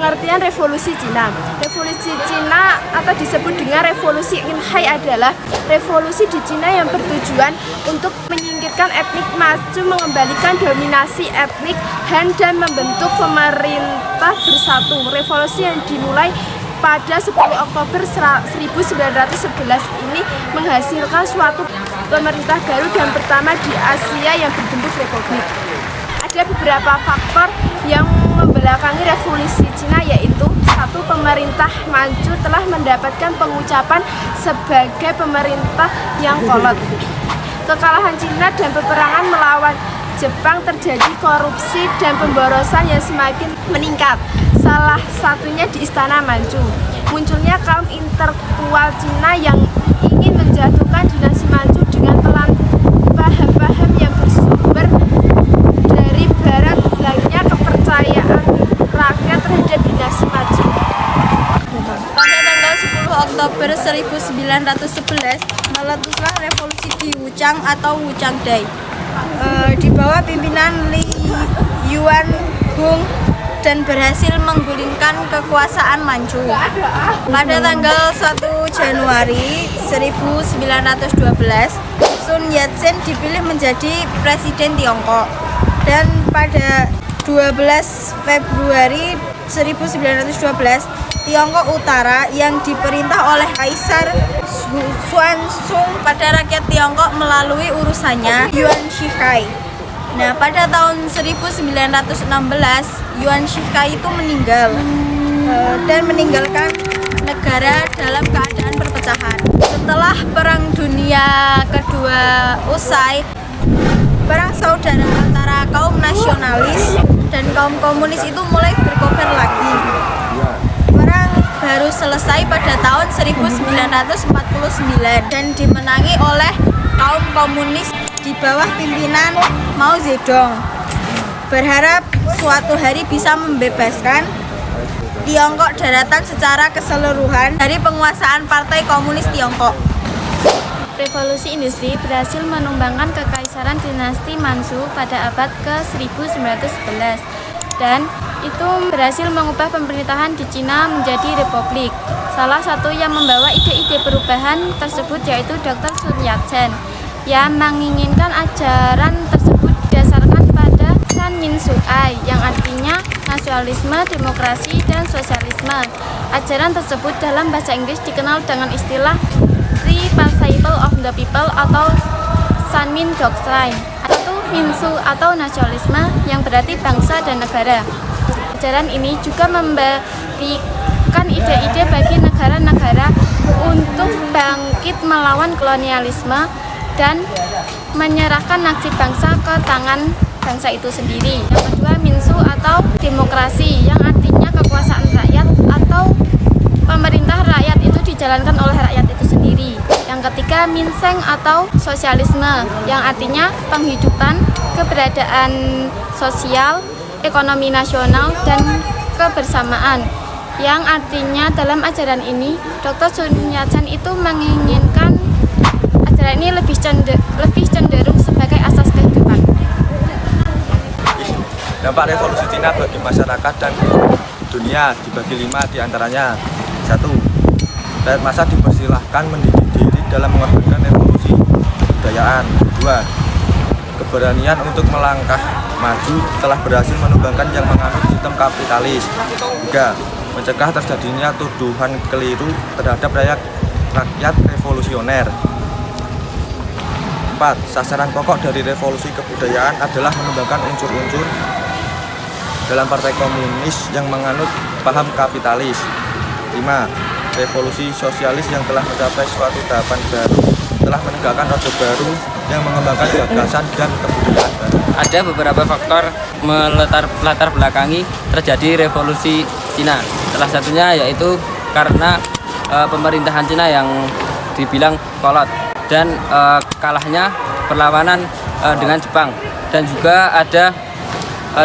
Pengertian revolusi Cina. Revolusi Cina atau disebut dengan revolusi Qinghai adalah revolusi di Cina yang bertujuan untuk menyingkirkan etnik Manchu, mengembalikan dominasi etnik Han dan membentuk pemerintah bersatu. Revolusi yang dimulai pada 10 Oktober 1911 ini menghasilkan suatu pemerintah baru dan pertama di Asia yang berbentuk republik. Ada beberapa faktor yang membelakangi revolusi Cina, yaitu satu, pemerintah Manchu telah mendapatkan pengucapan sebagai pemerintah yang kolot. Kekalahan Cina dan peperangan melawan Jepang, terjadi korupsi dan pemborosan yang semakin meningkat. Salah satunya di Istana Manchu. Munculnya kaum intelektual Cina yang ingin menjatuhkan dinasti Manchu dengan telan paham-paham yang bersumber dari barat, hilangnya kepercayaan rakyat terhadap dinasti Manchu. Pada tanggal 10 Oktober 1911 meletuslah revolusi di Wuchang atau Wuchang Dai di bawah pimpinan Li Yuanhong dan berhasil menggulingkan kekuasaan Manchu. Pada tanggal 1 Januari 1912, Sun Yat-sen dipilih menjadi presiden Tiongkok. Dan pada 12 Februari 1912, Tiongkok Utara yang diperintah oleh Kaisar Xuanzong pada rakyat Tiongkok melalui urusannya Yuan Shikai. Nah, pada tahun 1916 Yuan Shikai itu meninggal dan meninggalkan negara dalam keadaan perpecahan. Setelah Perang Dunia Kedua usai, perang saudara antara kaum nasionalis dan kaum komunis itu mulai berkobar lagi. Perang baru selesai pada tahun 1949 dan dimenangi oleh kaum komunis di bawah pimpinan Mao Zedong. Berharap suatu hari bisa membebaskan Tiongkok daratan secara keseluruhan dari penguasaan Partai Komunis Tiongkok. Revolusi industri berhasil menumbangkan kekaisaran dinasti Manchu pada abad ke-1911 dan itu berhasil mengubah pemerintahan di Cina menjadi republik. Salah satu yang membawa ide-ide perubahan tersebut yaitu Dr. Sun Yat-sen yang menginginkan ajaran tersebut didasarkan pada San Min Su Ai yang artinya nasionalisme, demokrasi, dan sosialisme. Ajaran tersebut dalam bahasa Inggris dikenal dengan istilah Three Principles of the People atau San Min Doctrine atau Minsu atau nasionalisme yang berarti bangsa dan negara. Ajaran ini juga memberikan ide-ide bagi negara-negara untuk bangkit melawan kolonialisme dan menyerahkan nasib bangsa ke tangan bangsa itu sendiri. Yang kedua, Minsu atau demokrasi yang artinya kekuasaan rakyat atau pemerintah rakyat itu dijalankan oleh rakyat itu sendiri. Yang ketiga, Minseng atau sosialisme yang artinya penghidupan, keberadaan sosial, ekonomi nasional, dan kebersamaan. Yang artinya dalam ajaran ini Dr. Sun Yat-sen itu menginginkan ajaran ini lebih cenderung sebagai asas kehidupan. Dampak revolusi Cina bagi masyarakat dan dunia dibagi 5 diantaranya. 1. Rakyat massa dipersilahkan mendidik diri dalam mengorbankan revolusi kebudayaan. 2. Keberanian untuk melangkah maju telah berhasil menumbangkan yang menganut sistem kapitalis. 3. Mencegah terjadinya tuduhan keliru terhadap rakyat revolusioner. 4. Sasaran pokok dari revolusi kebudayaan adalah menumbangkan unsur-unsur dalam partai komunis yang menganut paham kapitalis. 5. Revolusi sosialis yang telah mencapai suatu tahapan baru telah menegakkan orde baru yang mengembangkan gagasan dan kebudayaan baru. Ada beberapa faktor melatar belakangi terjadi revolusi Cina. Salah satunya yaitu karena pemerintahan Cina yang dibilang kolot dan kalahnya perlawanan dengan Jepang, dan juga ada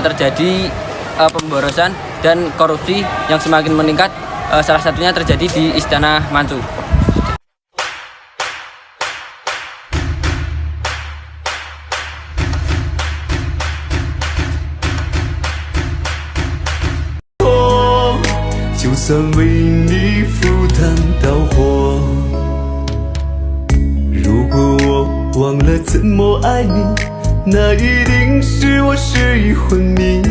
terjadi pemborosan dan korupsi yang semakin meningkat, salah satunya terjadi di Istana Manchu. 算为你赴汤蹈火。如果我忘了怎么爱你，那一定是我失忆昏迷。